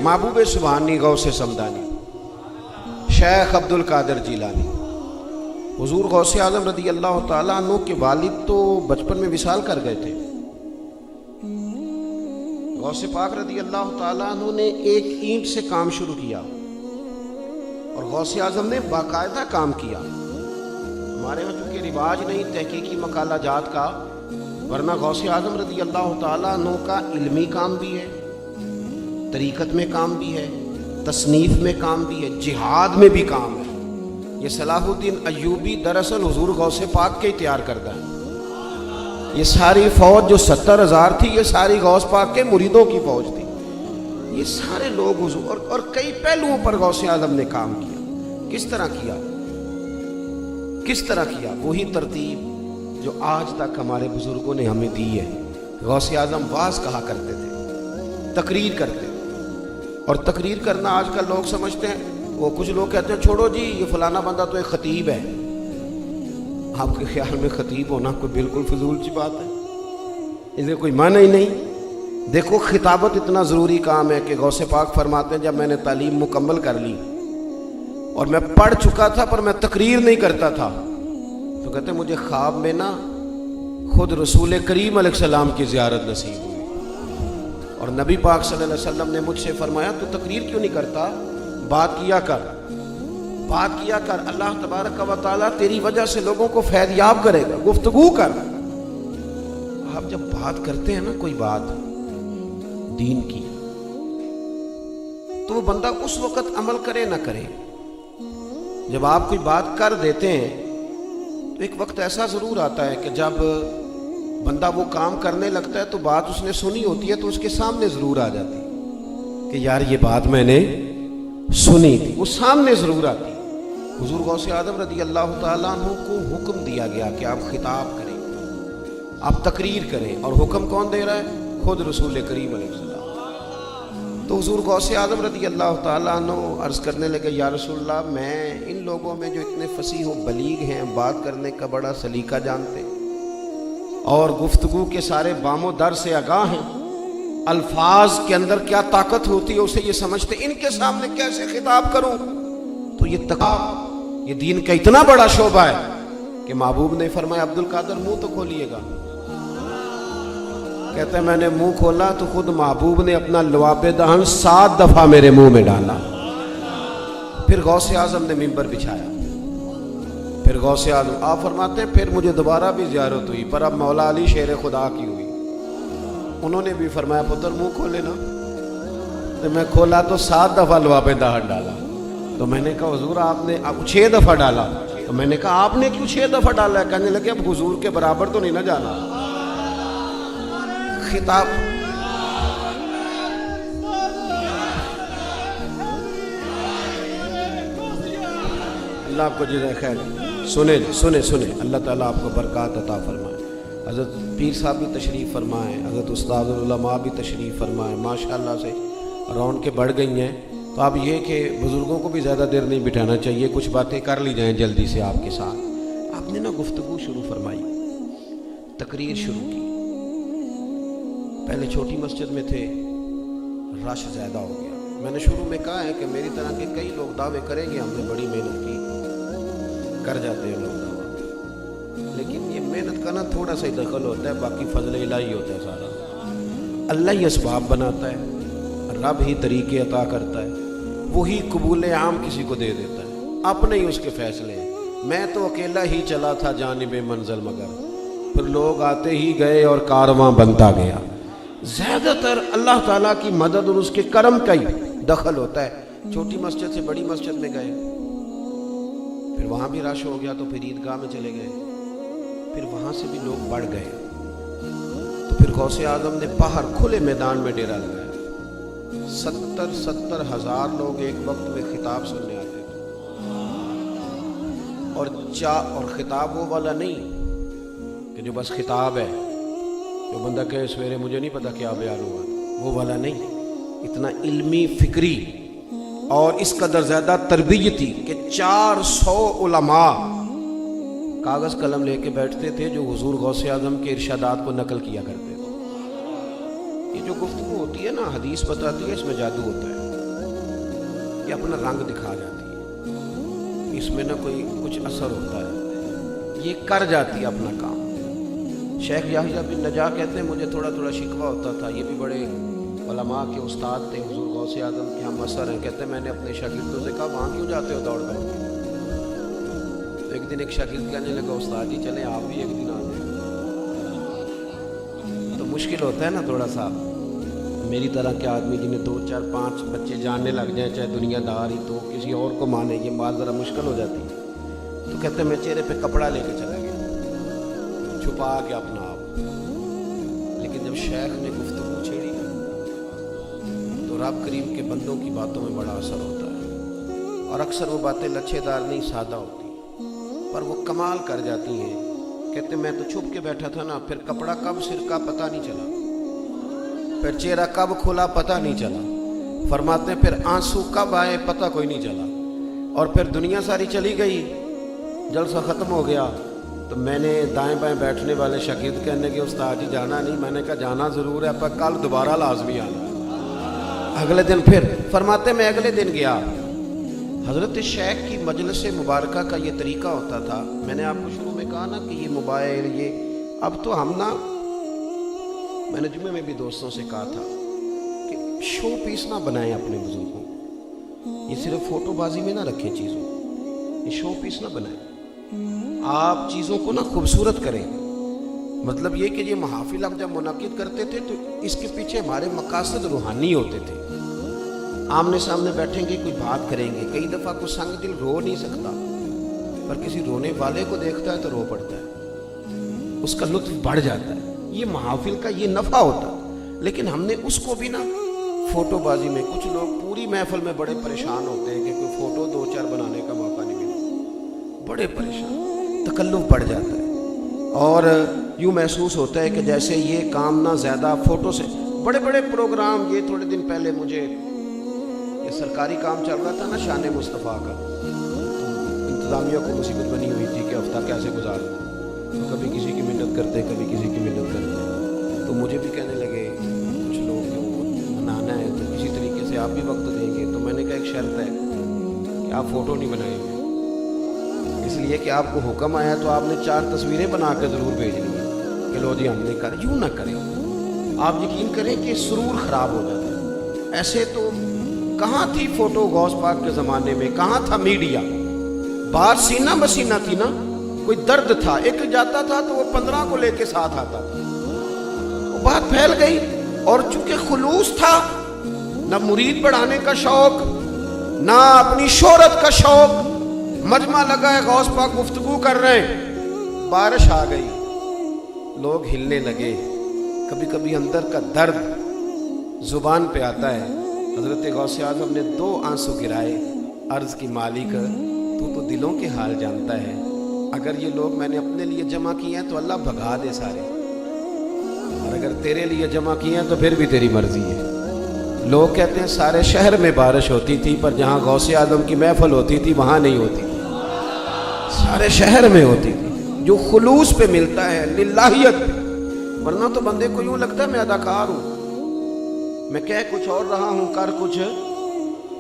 محبوب سبحانی غوث سمدانی شیخ عبدال قادر جیلانی حضور غوث اعظم رضی اللہ تعالیٰ عنہ کے والد تو بچپن میں وصال کر گئے تھے۔ غوث پاک رضی اللہ تعالیٰ عنہ نے ایک اینٹ سے کام شروع کیا اور غوث اعظم نے باقاعدہ کام کیا۔ ہمارے یہاں چونکہ رواج نہیں تحقیقی مقالہ جات کا، ورنہ غوث اعظم رضی اللہ تعالیٰ عنہ کا علمی کام بھی ہے، طریقت میں کام بھی ہے، تصنیف میں کام بھی ہے، جہاد میں بھی کام ہے۔ یہ صلاح الدین ایوبی دراصل حضور غوث پاک کے تیار کردہ ہے۔ یہ ساری فوج جو 70,000 تھی، یہ ساری غوث پاک کے مریدوں کی فوج تھی۔ یہ سارے لوگ حضور اور کئی پہلوؤں پر غوث اعظم نے کام کیا۔ کس طرح کیا؟ کس طرح کیا؟ وہی ترتیب جو آج تک ہمارے بزرگوں نے ہمیں دی ہے۔ غوث اعظم واعظ کہا کرتے تھے، تقریر کرتے تھے، اور تقریر کرنا آج کل لوگ سمجھتے ہیں، وہ کچھ لوگ کہتے ہیں چھوڑو جی یہ فلانا بندہ تو ایک خطیب ہے۔ آپ کے خیال میں خطیب ہونا کوئی بالکل فضول سی بات ہے، اسے کوئی معنی ہی نہیں۔ دیکھو خطابت اتنا ضروری کام ہے کہ غوث پاک فرماتے ہیں جب میں نے تعلیم مکمل کر لی اور میں پڑھ چکا تھا پر میں تقریر نہیں کرتا تھا، تو کہتے ہیں مجھے خواب میں نا خود رسول کریم علیہ السلام کی زیارت نصیب ہوئی، اور نبی پاک صلی اللہ علیہ وسلم نے مجھ سے فرمایا تو تقریر کیوں نہیں کرتا، بات کیا کر، بات کیا کر، اللہ تبارک و تعالیٰ تیری وجہ سے لوگوں کو فیض یاب کرے گا، گفتگو کر۔ آپ جب بات کرتے ہیں نا کوئی بات دین کی، تو وہ بندہ اس وقت عمل کرے نہ کرے، جب آپ کوئی بات کر دیتے ہیں تو ایک وقت ایسا ضرور آتا ہے کہ جب بندہ وہ کام کرنے لگتا ہے تو بات اس نے سنی ہوتی ہے تو اس کے سامنے ضرور آ جاتی کہ یار یہ بات میں نے سنی تھی، وہ سامنے ضرور آتی۔ حضور غوث اعظم رضی اللہ تعالیٰ عنہ کو حکم دیا گیا کہ آپ خطاب کریں، آپ تقریر کریں، اور حکم کون دے رہا ہے؟ خود رسول کریم علیہ السلام۔ تو حضور غوث اعظم رضی اللہ تعالیٰ عنہ عرض کرنے لگے یا رسول اللہ، میں ان لوگوں میں جو اتنے فصیح و بلیغ ہیں، بات کرنے کا بڑا سلیقہ جانتے اور گفتگو کے سارے بام و در سے آگاہ ہیں، الفاظ کے اندر کیا طاقت ہوتی ہے اسے یہ سمجھتے، ان کے سامنے کیسے خطاب کروں؟ تو یہ تقاب یہ دین کا اتنا بڑا شعبہ ہے کہ محبوب نے فرمایا عبد القادر منہ تو کھولیے گا۔ کہتے ہیں میں نے منہ کھولا تو خود محبوب نے اپنا لواب دہن 7 دفعہ میرے منہ میں ڈالا۔ پھر غوث اعظم نے منبر بچھایا، پھر غوث اعظم آپ فرماتے ہیں پھر مجھے دوبارہ بھی زیارت ہوئی، پر اب مولا علی شیر خدا کی ہوئی۔ انہوں نے بھی فرمایا پتر منہ کھولے نا، تو میں کھولا تو 7 دفعہ لواب دہن ڈالا۔ تو میں نے کہا حضور آپ نے 6 دفعہ ڈالا، تو میں نے کہا آپ نے کیوں 6 دفعہ ڈالا ہے؟ کہنے لگے اب حضور کے برابر تو نہیں نہ جانا۔ خطاب اللہ آپ کو جزائے خیر۔ سنیں اللہ تعالیٰ آپ کو برکات عطا فرمائے۔ حضرت پیر صاحب بھی تشریف فرمائیں، حضرت استاد العلماء بھی تشریف فرمائیں، ماشاءاللہ سے رونقیں بڑھ گئی ہیں۔ تو اب یہ کہ بزرگوں کو بھی زیادہ دیر نہیں بٹھانا چاہیے، کچھ باتیں کر لی جائیں جلدی سے آپ کے ساتھ۔ آپ نے نا گفتگو شروع فرمائی، تقریر شروع کی۔ پہلے چھوٹی مسجد میں تھے، رش زیادہ ہو گیا۔ میں نے شروع میں کہا ہے کہ میری طرح کے کئی لوگ دعوے کریں گے ہم نے بڑی محنت کی، کر جاتے ہیں لوگ دعویٰ، لیکن یہ محنت کا نا تھوڑا سا ہی دخل ہوتا ہے، باقی فضل الہی ہوتا ہے سارا۔ اللہ ہی اسباب بناتا ہے، رب ہی طریقے عطا کرتا ہے، وہی قبول عام کسی کو دے دیتا ہے، اپنے ہی اس کے فیصلے ہیں۔ میں تو اکیلا ہی چلا تھا جانب منزل، مگر پھر لوگ آتے ہی گئے اور کارواں بنتا گیا۔ زیادہ تر اللہ تعالیٰ کی مدد اور اس کے کرم کا ہی دخل ہوتا ہے۔ چھوٹی مسجد سے بڑی مسجد میں گئے، پھر وہاں بھی رش ہو گیا، تو پھر عیدگاہ میں چلے گئے، پھر وہاں سے بھی لوگ بڑھ گئے، تو پھر غوث اعظم نے باہر کھلے میدان میں ڈیرا لگایا۔ 70 ہزار لوگ ایک وقت میں خطاب سننے آتے تھے، اور خطاب وہ والا نہیں کہ جو بس خطاب ہے، جو بندہ کہے سویرے مجھے نہیں پتا کیا بیان ہوا، وہ والا نہیں، اتنا علمی فکری اور اس قدر زیادہ تربیتی کہ 400 علماء کاغذ قلم لے کے بیٹھتے تھے جو حضور غوث اعظم کے ارشادات کو نقل کیا کرتے تھے۔ یہ جو گفتگو ہوتی ہے نا، حدیث بتاتی ہے اس میں جادو ہوتا ہے۔ کہ اپنا رنگ دکھا جاتی ہے، اس میں نہ کوئی کچھ اثر ہوتا ہے، یہ کر جاتی ہے اپنا کام۔ شیخ یحییٰ بن نجاح کہتے ہیں مجھے تھوڑا تھوڑا شکوہ ہوتا تھا، یہ بھی بڑے علماء کے استاد تھے، حضور غوث اعظم کے ہم اثر ہیں، کہتے ہیں میں نے اپنے شاگردوں سے کہا وہاں کیوں جاتے ہو دوڑ دوڑ کے؟ تو ایک دن ایک شاگرد کہنے لگا استاد جی چلیں آپ بھی ایک دن آ جائیں۔ تو مشکل ہوتا ہے نا تھوڑا سا، میری طرح کے آدمی جنہیں 2 4 5 بچے جاننے لگ جائیں، چاہے دنیا دار ہی تو کسی اور کو مانے، یہ بات ذرا مشکل ہو جاتی ہے۔ تو کہتے ہیں میں چہرے پہ کپڑا لے کے چلا گیا، چھپا کے اپنا آپ، لیکن جب شیخ نے گفتگو چھیڑی تو رب کریم کے بندوں کی باتوں میں بڑا اثر ہوتا ہے، اور اکثر وہ باتیں لچھے دار نہیں سادہ ہوتی، پر وہ کمال کر جاتی ہیں۔ کہتے میں تو چھپ کے بیٹھا تھا نا، پھر کپڑا کب سرکا پتہ نہیں چلا، پھر چہرہ کب کھلا پتہ نہیں چلا، فرماتے ہیں پھر آنسو کب آئے پتہ کوئی نہیں چلا، اور پھر دنیا ساری چلی گئی، جلسہ ختم ہو گیا تو میں نے دائیں بائیں بیٹھنے والے شاگرد کہنے کے استاد جی جانا نہیں، میں نے کہا جانا ضرور ہے پر کل دوبارہ لازمی آنا۔ اگلے دن پھر فرماتے میں اگلے دن گیا، حضرت شیخ کی مجلس مبارکہ کا یہ طریقہ ہوتا تھا، میں نے آپ کو شروع میں کہا نا کہ یہ موبائل یہ اب تو ہم نا، میں نے جمعے میں بھی دوستوں سے کہا تھا کہ شو پیس نہ بنائیں اپنے بزرگوں کو، یہ صرف فوٹو بازی میں نہ رکھیں چیزوں، یہ شو پیس نہ بنائیں، آپ چیزوں کو نہ خوبصورت کریں۔ مطلب یہ کہ یہ محافل ہم جب منعقد کرتے تھے تو اس کے پیچھے ہمارے مقاصد روحانی ہوتے تھے، آمنے سامنے بیٹھیں گے کوئی بات کریں گے، کئی دفعہ کوئی سنگ دل رو نہیں سکتا پر کسی رونے والے کو دیکھتا ہے تو رو پڑتا ہے، اس کا لطف بڑھ جاتا ہے، یہ محافل کا یہ نفع ہوتا ہے۔ لیکن ہم نے اس کو بھی نا فوٹو بازی میں، کچھ لوگ پوری محفل میں بڑے پریشان ہوتے ہیں کہ کوئی فوٹو 2 4 بنانے کا موقع نہیں ملا، بڑے پریشان، تکلف بڑھ جاتا ہے، اور یوں محسوس ہوتا ہے کہ جیسے یہ کام نہ زیادہ فوٹو سے، بڑے بڑے پروگرام، یہ تھوڑے دن پہلے مجھے یہ سرکاری کام چل رہا تھا نا شان مصطفیٰ کا، انتظامیہ کو مصیبت بنی ہوئی تھی کہ ہفتہ کیسے گزارنا، تو کبھی کسی کی منت کرتے کبھی کسی کی منت کرتے، تو مجھے بھی کہنے لگے کچھ لوگ کہ وہ منانا ہے تو کسی طریقے سے آپ بھی وقت دیں گے، تو میں نے کہا ایک شرط ہے کہ آپ فوٹو نہیں بنائیں گے، اس لیے کہ آپ کو حکم آیا تو آپ نے 4 تصویریں بنا کے ضرور بھیجنی ہے کہ لو جی ہم نے کر، یوں نہ کریں، آپ یقین کریں کہ سرور خراب ہو جاتا ہے۔ ایسے تو کہاں تھی فوٹو غوث پاک کے زمانے میں، کہاں تھا میڈیا، بات سینہ بسینہ تھی نا، کوئی درد تھا، ایک جاتا تھا تو وہ 15 کو لے کے ساتھ آتا تھا، وہ بات پھیل گئی، اور چونکہ خلوص تھا، نہ مرید بڑھانے کا شوق، نہ اپنی شہرت کا شوق، مجمع لگا ہے غوث پاک گفتگو کر رہے ہیں، بارش آ گئی، لوگ ہلنے لگے، کبھی کبھی اندر کا درد زبان پہ آتا ہے۔ حضرت غوث اعظم نے 2 آنسو گرائے، عرض کی مالک تو دلوں کے حال جانتا ہے، اگر یہ لوگ میں نے اپنے لیے جمع کیے ہیں تو اللہ بھگا دے سارے، اور اگر تیرے لیے جمع کیے ہیں تو پھر بھی تیری مرضی ہے۔ لوگ کہتے ہیں سارے شہر میں بارش ہوتی تھی پر جہاں غوث اعظم کی محفل ہوتی تھی وہاں نہیں ہوتی تھی، سارے شہر میں ہوتی تھی، جو خلوص پہ ملتا ہے، للہیت پہ، ورنہ تو بندے کو یوں لگتا ہے میں اداکار ہوں، میں کہہ کچھ اور رہا ہوں کر کچھ،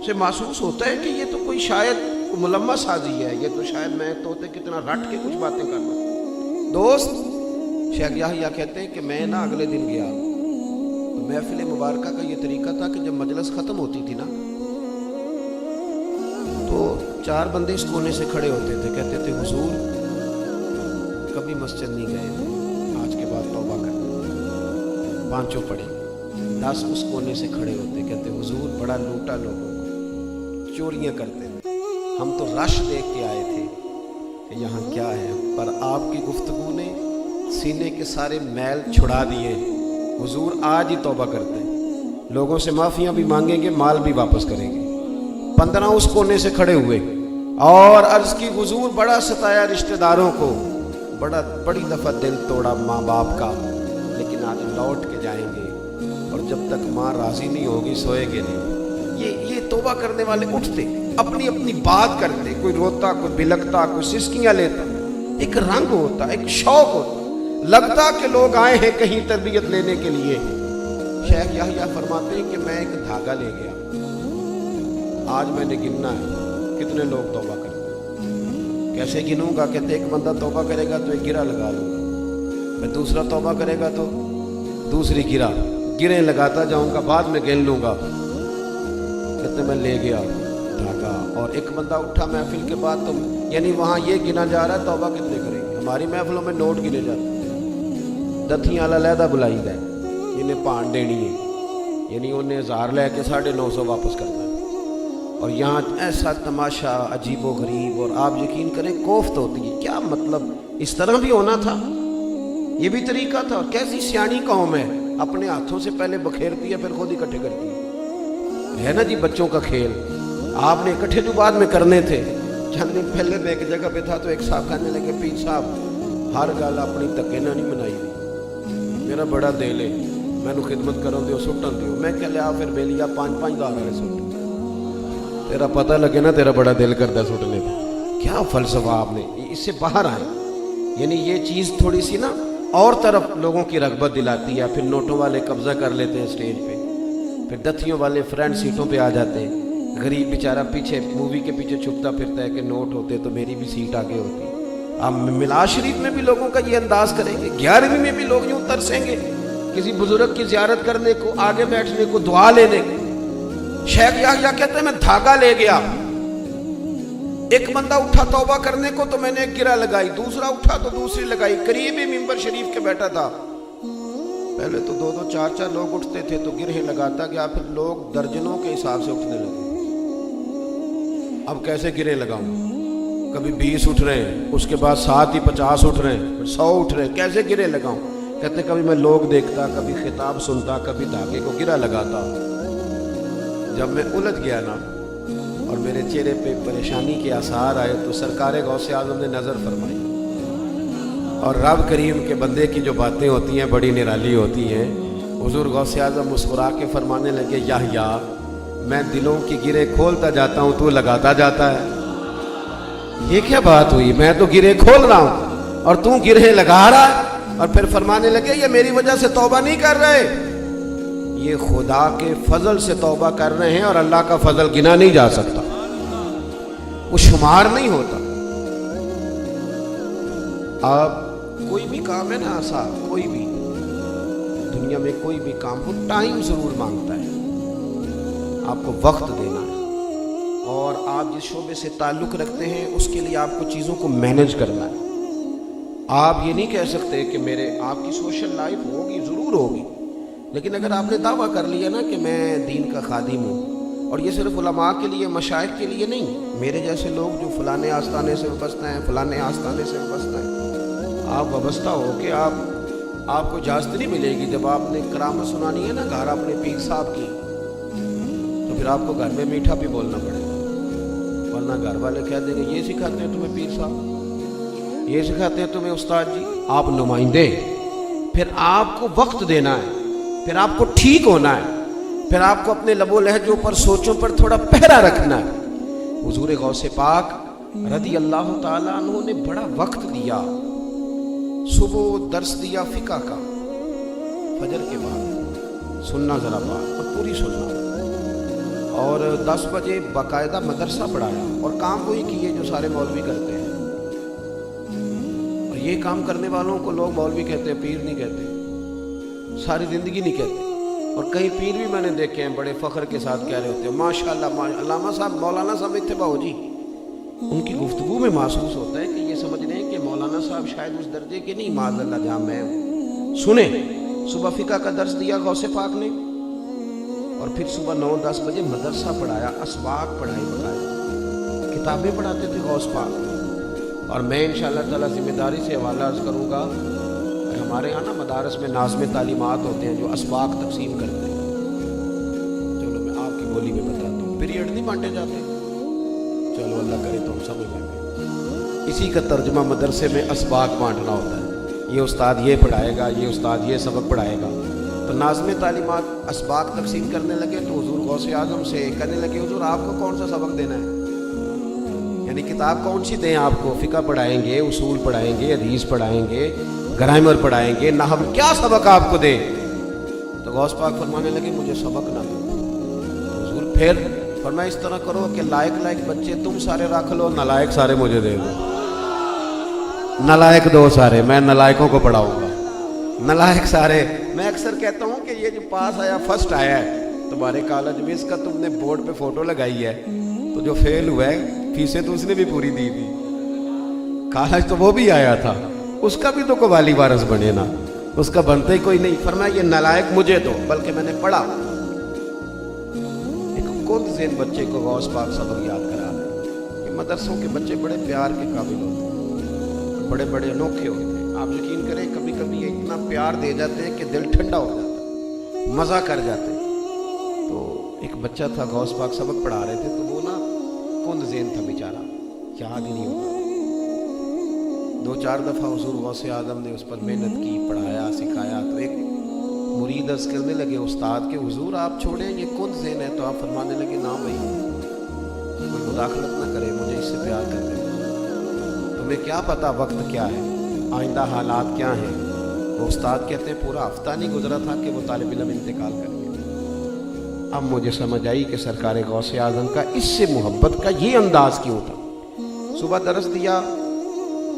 سے محسوس ہوتا ہے کہ یہ تو کوئی شاید ملمہ سازی ہے، یہ تو شاید میں توتے کتنا رٹ کے کچھ باتیں کر رہا ہوں۔ دوست شیخ یحییٰ کہتے ہیں کہ میں نا اگلے دن گیا تو محفل مبارکہ کا یہ طریقہ تھا کہ جب مجلس ختم ہوتی تھی نا تو 4 بندے اس کونے سے کھڑے ہوتے تھے، کہتے تھے حضور کبھی مسجد نہیں گئے، آج کے بعد توبہ کریں، 5 پڑھیں، 10 اس کونے سے کھڑے ہوتے، کہتے حضور بڑا لوٹا لوگوں کو، چوریاں کرتے تھے، ہم تو رش دیکھ کے آئے تھے کہ یہاں کیا ہے، پر آپ کی گفتگو نے سینے کے سارے میل چھڑا دیے، حضور آج ہی توبہ کرتے ہیں، لوگوں سے معافیاں بھی مانگیں گے، مال بھی واپس کریں گے۔ 15 اس کونے سے کھڑے ہوئے اور عرض کی حضور بڑا ستایا رشتہ داروں کو، بڑی دفعہ دل توڑا ماں باپ کا، لیکن آج لوٹ کے جائیں گے، اور جب تک ماں راضی نہیں ہوگی سوئے گے نہیں۔ یہ توبہ کرنے والے اٹھتے، اپنی اپنی بات کرتے، کوئی روتا کوئی بلکتا کوئی سسکیاں لیتا، ایک رنگ ہوتا، ایک شوق ہوتا، لگتا کہ لوگ آئے ہیں کہیں تربیت لینے کے لیے۔ شیخ یحییٰ فرماتے ہیں کہ میں ایک دھاگا لے گیا، آج میں نے گننا ہے کتنے لوگ توبہ کرتے ہیں. کیسے گنوں گا؟ کہتے ایک بندہ توبہ کرے گا تو ایک گرہ لگا لوں گا، میں دوسرا توبہ کرے گا تو دوسری گرہیں لگاتا جاؤں گا، بعد میں گن لوں گا. کہتے میں لے گیا دھاگا اور ایک بندہ اٹھا محفل کے بعد، تو یعنی وہاں یہ گنا جا رہا ہے توبہ کتنے کریں گے. ہماری محفلوں میں نوٹ گنے جاتے ہیں، دتھیاں والا علیحدہ بلائی ہے جنہیں پان دینی ہے، یعنی انہیں 1000 لے کے 950 واپس کرتا ہے. اور یہاں ایسا تماشا عجیب و غریب، اور آپ یقین کریں کوفت ہوتی ہے. کیا مطلب؟ اس طرح بھی ہونا تھا، یہ بھی طریقہ تھا. اور کیسی سیانی قوم ہے، اپنے ہاتھوں سے پہلے بکھیرتی ہے پھر خود اکٹھے کرتی ہے نا جی. بچوں کا کھیل آپ نے اکٹھے جو بعد میں کرنے تھے. چند دن پہلے میں ایک جگہ پہ تھا تو ایک صاحب کہنے لگے پیر صاحب ہر گل اپنی دھکے نہ نہیں منائی دی، میرا بڑا دل ہے مینو خدمت کرن دیو سٹن دیو. میں کہ لیا پھر بے لیا 5-5 ہزار والے سٹ، تیرا پتہ لگے نا تیرا بڑا دل کرتا سٹنے پہ. کیا فلسفہ آپ نے، اس سے باہر آئے. یعنی یہ چیز تھوڑی سی نا اور طرف لوگوں کی رغبت دلاتی ہے. پھر نوٹوں والے قبضہ کر لیتے ہیں اسٹیج پہ، پھر دتھیوں والے فرنٹ سیٹوں پہ آ جاتے ہیں. غریب بیچارہ پیچھے مووی کے پیچھے چھپتا پھرتا ہے کہ نوٹ ہوتے تو میری بھی سیٹ آگے ہوتی. آپ ملا شریف میں بھی لوگوں کا یہ انداز کریں گے، 11ویں میں بھی لوگ یوں ترسیں گے کسی بزرگ کی زیارت کرنے کو، آگے بیٹھنے کو، دعا لینے کو. شیخ یحییٰ کہتے ہیں میں دھاگا لے گیا، ایک بندہ اٹھا توبہ کرنے کو تو میں نے ایک گرہ لگائی، دوسرا اٹھا تو دوسری لگائی. قریب ہی ممبر شریف کے بیٹھا تھا. پہلے تو 2-2 4-4 لوگ اٹھتے تھے تو گرہیں لگاتا گیا، پھر لوگ درجنوں کے حساب سے اٹھنے لگے. اب کیسے گرہیں لگاؤں؟ کبھی 20 اٹھ رہے ہیں، اس کے بعد 7 ہی 50 اٹھ رہے ہیں، پھر 100 اٹھ رہے ہیں. کیسے گرہیں لگاؤں؟ کہتے کبھی میں لوگ دیکھتا، کبھی خطاب سنتا، کبھی دھاگے کو گرہ لگاتا. جب میں الجھ گیا نا اور میرے چہرے پہ پریشانی کے آثار آئے تو سرکار غوث اعظم نے نظر فرمائی. اور رب کریم کے بندے کی جو باتیں ہوتی ہیں بڑی نرالی ہوتی ہیں. حضور غوث اعظم مسکرا کے فرمانے لگے یحییٰ میں دلوں کی گرہیں کھولتا جاتا ہوں، تو لگاتا جاتا ہے. یہ کیا بات ہوئی؟ میں تو گرہیں کھول رہا ہوں اور تو گرہیں لگا رہا ہے. اور پھر فرمانے لگے یہ میری وجہ سے توبہ نہیں کر رہے، یہ خدا کے فضل سے توبہ کر رہے ہیں، اور اللہ کا فضل گنا نہیں جا سکتا، وہ شمار نہیں ہوتا. آپ کوئی بھی کام ہے نا صاحب، کوئی بھی دنیا میں کوئی بھی کام وہ ٹائم ضرور مانگتا ہے. آپ کو وقت دینا ہے، اور آپ جس شعبے سے تعلق رکھتے ہیں اس کے لیے آپ کو چیزوں کو مینج کرنا ہے. آپ یہ نہیں کہہ سکتے کہ آپ کی سوشل لائف ہوگی، ضرور ہوگی، لیکن اگر آپ نے دعویٰ کر لیا نا کہ میں دین کا خادم ہوں، اور یہ صرف علماء کے لیے، مشائخ کے لیے نہیں، میرے جیسے لوگ جو فلانے آستانے سے وابستہ ہیں، فلانے آستانے سے وابستہ ہیں، آپ وابستہ ہو کہ آپ کو اجازت نہیں ملے گی. جب آپ نے کرامت سنانی ہے نا گھر اپنے پیر صاحب کی، تو پھر آپ کو گھر میں میٹھا بھی بولنا پڑے گا، ورنہ گھر والے کہہ دیں گے یہ سکھاتے ہیں تمہیں پیر صاحب، یہ سکھاتے ہیں تمہیں استاد جی. آپ نمائندے، پھر آپ کو وقت دینا ہے، پھر آپ کو ٹھیک ہونا ہے، پھر آپ کو اپنے لب و لہجوں پر، سوچوں پر تھوڑا پہرا رکھنا ہے. حضور غوث پاک رضی اللہ تعالیٰ عنہ نے بڑا وقت دیا. صبح درس دیا فقہ کا، فجر کے بعد سننا ذرا بات اور پوری سننا، اور 10 بجے باقاعدہ مدرسہ پڑھایا، اور کام وہی کیے جو سارے مولوی کرتے ہیں. اور یہ کام کرنے والوں کو لوگ مولوی کہتے ہیں، پیر نہیں کہتے، ساری زندگی نہیں کہتے. اور کئی پیر بھی میں نے دیکھے ہیں بڑے فخر کے ساتھ کہہ رہے ہوتے ہیں ماشاءاللہ. علامہ صاحب، مولانا صاحب اتباع جی، ان کی گفتگو میں محسوس ہوتا ہے کہ یہ سمجھ رہے ہیں کہ مولانا صاحب شاید اس درجے کے نہیں، معاذ اللہ جہاں میں ہوں. سنیں، صبح فقہ کا درس دیا غوث پاک نے، اور پھر صبح 9-10 بجے مدرسہ پڑھایا، اسباق پڑھائی، پڑھایا، کتابیں پڑھاتے تھے غوث پاک. اور میں انشاءاللہ تعالیٰ ذمہ داری سے حوالہ عرض کروں گا کہ ہمارے یہاں نا مدارس میں ناظم تعلیمات ہوتے ہیں جو اسباق تقسیم کرتے ہیں. چلو میں آپ کی بولی میں بتاتا ہوں، پیریڈ نہیں بانٹے جاتے، چلو اللہ کرے تو ہم سمجھ لیں گے. اسی کا ترجمہ مدرسے میں اسباق بانٹنا ہوتا ہے. یہ استاد یہ پڑھائے گا، یہ استاد یہ سبق پڑھائے گا. تو ناظم تعلیمات اسباق تقسیم کرنے لگے تو حضور غوث اعظم سے کہنے لگے حضور آپ کو کون سا سبق دینا ہے، یعنی کتاب کون سی دیں آپ کو؟ فقہ پڑھائیں گے، اصول پڑھائیں گے، حدیث پڑھائیں گے، گرامر پڑھائیں گے، نحو، کیا سبق آپ کو دیں؟ تو غوث پاک فرمانے لگے مجھے سبق نہ دو. حضور پھر فرمایا اس طرح کرو کہ لائق بچے تم سارے رکھ لو، نالائق سارے مجھے دے دو، نالائق دو سارے، میں نالائقوں کو پڑھاؤں گا، نالائق سارے۔ میں اکثر کہتا ہوں کہ یہ جو پاس آیا فرسٹ آیا ہے تمہارے کالج میں، اس کا تم نے بورڈ پہ فوٹو لگائی ہے، تو جو فیل ہوا ہے فیسیں تو اس نے بھی پوری دی تھی، کالج تو وہ بھی آیا تھا، اس کا بھی تو قوالی وارث بنے نا، اس کا بنتا ہی کوئی نہیں۔ فرمایا یہ نالائق مجھے دو، بلکہ میں نے پڑھا۔ ایک کند ذہن بچے کو غوث پاک سبق یاد کرا رہے کہ مدرسوں کے بچے بڑے پیار کے قابل ہوتے ہیں، بڑے بڑے انوکھے ہوتے ہیں۔ آپ یقین کریں کبھی کبھی یہ اتنا پیار دے جاتے ہیں کہ دل ٹھنڈا ہو جاتا ہے، مزہ کر جاتے ہیں۔ تو ایک بچہ تھا، غوث پاک سبق پڑھا رہے تھے، تو وہ نا کند ذہن تھا بیچارہ، یاد ہی نہیں ہوتا۔ 2-4 دفعہ حضور غوث اعظم نے اس پر محنت کی، پڑھایا سکھایا، تو ایک مرید عرض کرنے لگے استاد کے حضور آپ چھوڑیں یہ کند ذہن ہے، تو آپ فرمانے لگے نا بھائی کوئی مداخلت نہ کرے، مجھے اس سے پیار کرتے ہیں، تمہیں کیا پتا وقت کیا ہے، آئندہ حالات کیا ہیں۔ وہ استاد کہتے ہیں پورا ہفتہ نہیں گزرا تھا کہ وہ طالب علم انتقال کر گیا۔ اب مجھے سمجھ آئی کہ سرکار غوث اعظم کا اس سے محبت کا یہ انداز کیوں تھا۔ صبح درس دیا،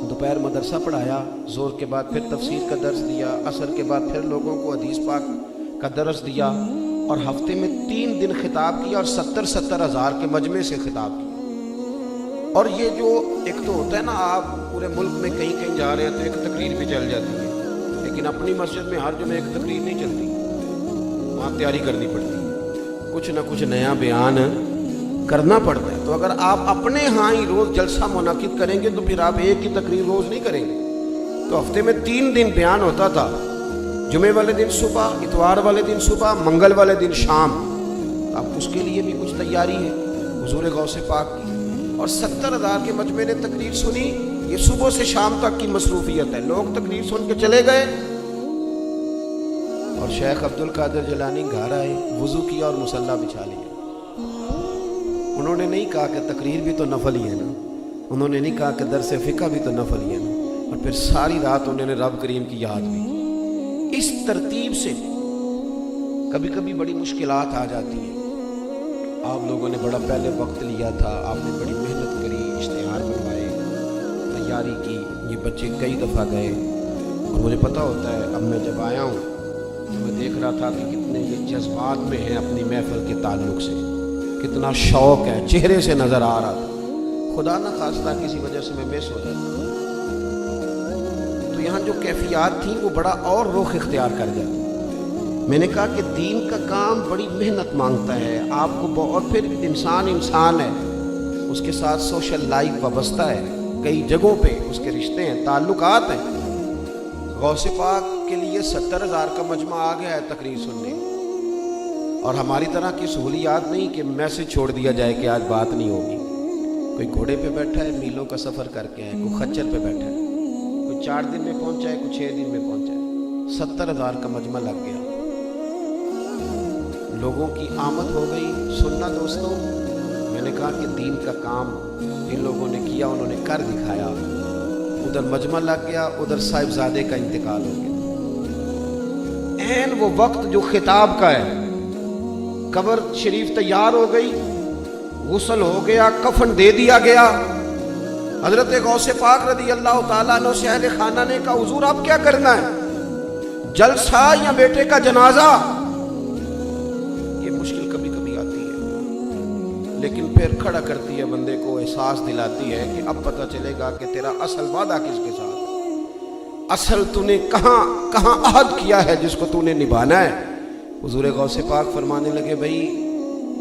دوپہر مدرسہ پڑھایا، زور کے بعد پھر تفسیر کا درس دیا، عصر کے بعد پھر لوگوں کو حدیث پاک کا درس دیا، اور ہفتے میں 3 دن خطاب کیا، اور 70 ہزار کے مجمع سے خطاب کیا۔ اور یہ جو ایک تو ہوتا ہے نا، آپ پورے ملک میں کہیں کہیں جا رہے ہیں تو ایک تقریر بھی چل جاتی ہے، لیکن اپنی مسجد میں ہر جمعے ایک تقریر نہیں چلتی، وہاں تیاری کرنی پڑتی ہے، کچھ نہ کچھ نیا بیان کرنا پڑتا ہے۔ تو اگر آپ اپنے ہاں ہی روز جلسہ منعقد کریں گے تو پھر آپ ایک ہی تقریر روز نہیں کریں گے۔ تو ہفتے میں 3 دن بیان ہوتا تھا، جمعے والے دن صبح، اتوار والے دن صبح، منگل والے دن شام۔ اب اس کے لیے بھی کچھ تیاری ہے حضور غوث پاک کی، اور 70,000 کے مجمع نے تقریر سنی۔ یہ صبح سے شام تک کی مصروفیت ہے، لوگ تقریر سن کے چلے گئے، اور شیخ عبد القادر جیلانی گھر آئے، وضو کیا اور مصلی بچھا لیا۔ انہوں نے نہیں کہا کہ تقریر بھی تو نفل ہی ہے نا، انہوں نے نہیں کہا کہ درس فقہ بھی تو نفل ہی ہے نا، اور پھر ساری رات انہوں نے رب کریم کی یاد بھی۔ اس ترتیب سے کبھی کبھی بڑی مشکلات آ جاتی ہیں، آپ لوگوں نے بڑا پہلے وقت لیا تھا، آپ نے بڑی محنت کری، اشتہار بنوائے، تیاری کی، یہ بچے کئی دفعہ گئے، اور مجھے پتہ ہوتا ہے اب میں جب آیا ہوں تو میں دیکھ رہا تھا کہ کتنے یہ جذبات میں ہیں اپنی محفل کے تعلق سے، کتنا شوق ہے، چہرے سے نظر آ رہا تھا۔ خدا نہ خواستہ کسی وجہ سے میں مس ہو جاتا، تو یہاں جو کیفیات تھیں وہ بڑا اور رخ اختیار کر جاتی۔ میں نے کہا کہ دین کا کام بڑی محنت مانگتا ہے آپ کو، اور پھر انسان ہے، اس کے ساتھ سوشل لائف وابستہ ہے، کئی جگہوں پہ اس کے رشتے ہیں، تعلقات ہیں۔ غوث پاک کے لیے 70,000 کا مجمع آ گیا ہے تقریر سننے، اور ہماری طرح کی سہولیات نہیں کہ میسج چھوڑ دیا جائے کہ آج بات نہیں ہوگی۔ کوئی گھوڑے پہ بیٹھا ہے، میلوں کا سفر کر کے ہے، کوئی خچر پہ بیٹھا ہے، کوئی 4 دن میں پہنچا ہے، کوئی 6 دن میں پہنچا ہے، 70,000 کا مجمع لگ گیا، لوگوں کی آمد ہو گئی۔ سننا دوستوں، میں نے کہا کہ دین کا کام ان لوگوں نے کیا، انہوں نے کر دکھایا۔ ادھر مجمع لگ گیا، ادھر صاحبزادے کا انتقال ہو گیا، عین وہ وقت جو خطاب کا ہے۔ قبر شریف تیار ہو گئی، غسل ہو گیا، کفن دے دیا گیا۔ حضرت غوث پاک رضی اللہ تعالیٰ عنہ سے اہل خانہ نے کہا حضور آپ کیا کرنا ہے، جلسہ یا بیٹے کا جنازہ؟ یہ مشکل کبھی کبھی آتی ہے، لیکن پھر کھڑا کرتی ہے بندے کو، احساس دلاتی ہے کہ اب پتہ چلے گا کہ تیرا اصل وعدہ کس کے ساتھ ہے، اصل تو نے کہاں عہد کیا ہے جس کو تو نے نبھانا ہے۔ حضور غوث پاک فرمانے لگے بھائی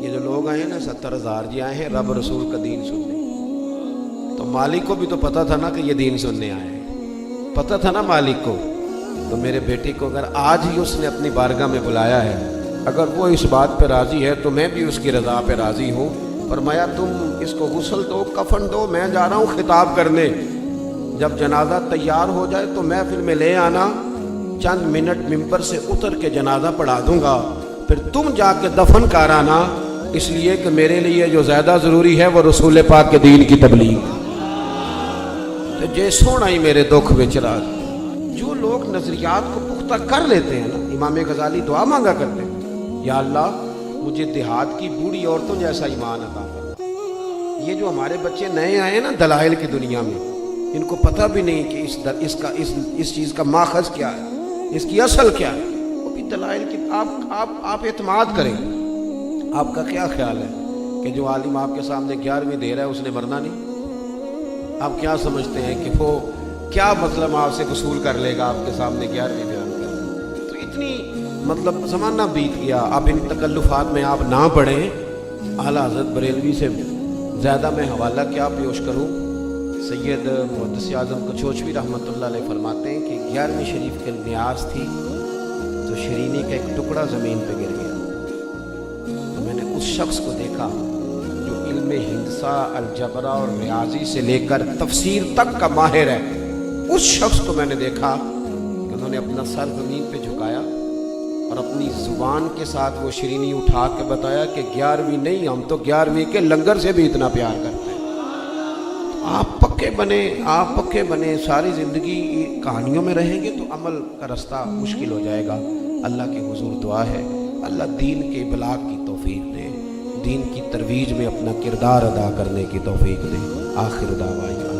یہ جو لوگ آئے ہیں نا 70,000 جی آئے ہیں رب رسول کا دین سننے، تو مالک کو بھی تو پتا تھا نا کہ یہ دین سننے آئے ہیں، پتا تھا نا مالک کو۔ تو میرے بیٹے کو اگر آج ہی اس نے اپنی بارگاہ میں بلایا ہے، اگر وہ اس بات پہ راضی ہے تو میں بھی اس کی رضا پہ راضی ہوں۔ فرمایا تم اس کو غسل دو، کفن دو، میں جا رہا ہوں خطاب کرنے، جب جنازہ تیار ہو جائے تو محفل میں لے آنا، چند منٹ ممبر سے اتر کے جنازہ پڑھا دوں گا، پھر تم جا کے دفن کرانا، اس لیے کہ میرے لیے جو زیادہ ضروری ہے وہ رسول پاک کے دین کی تبلیغ۔ تو جے سونا ہی میرے دکھ وچ راز۔ جو لوگ نظریات کو پختہ کر لیتے ہیں نا، امام غزالی دعا مانگا کرتے ہیں، یا اللہ مجھے دیہات کی بوڑھی عورتوں جیسا ایمان عطا فرما۔ یہ جو ہمارے بچے نئے آئے ہیں نا دلائل کی دنیا میں، ان کو پتہ بھی نہیں کہ اس چیز کا ماخذ کیا ہے، اس کی اصل کیا ہے۔ وہ بھی دلائل کی آپ اعتماد کریں۔ آپ کا کیا خیال ہے کہ جو عالم آپ کے سامنے 11ویں دے رہا ہے اس نے مرنا نہیں؟ آپ کیا سمجھتے ہیں کہ وہ کیا مطلب آپ سے وصول کر لے گا آپ کے سامنے 11ویں بیان کر؟ تو اتنی مطلب زمانہ بیت گیا، اب ان تکلفات میں آپ نہ پڑھیں۔ اعلیٰ حضرت بریلوی سے زیادہ میں حوالہ کیا پیش کروں؟ سید محدث اعظم کچوچوی رحمۃ اللہ علیہ فرماتے ہیں کہ 11ویں شریف کے نیاز تھی تو شرینی کا ایک ٹکڑا زمین پہ گر گیا، تو میں نے اس شخص کو دیکھا جو علم ہندسہ، الجبرا اور ریاضی سے لے کر تفسیر تک کا ماہر ہے۔ اس شخص کو میں نے دیکھا کہ انہوں نے اپنا سر زمین پہ جھکایا اور اپنی زبان کے ساتھ وہ شرینی اٹھا کے بتایا کہ 11ویں نہیں، ہم تو 11ویں کے لنگر سے بھی اتنا پیار کرتے ہیں۔ آپ پکے بنے ساری زندگی کہانیوں میں رہیں گے تو عمل کا رستہ مشکل ہو جائے گا۔ اللہ کی حضور دعا ہے اللہ دین کے ابلاغ کی توفیق دے، دین کی ترویج میں اپنا کردار ادا کرنے کی توفیق دے۔ آخر دعوانا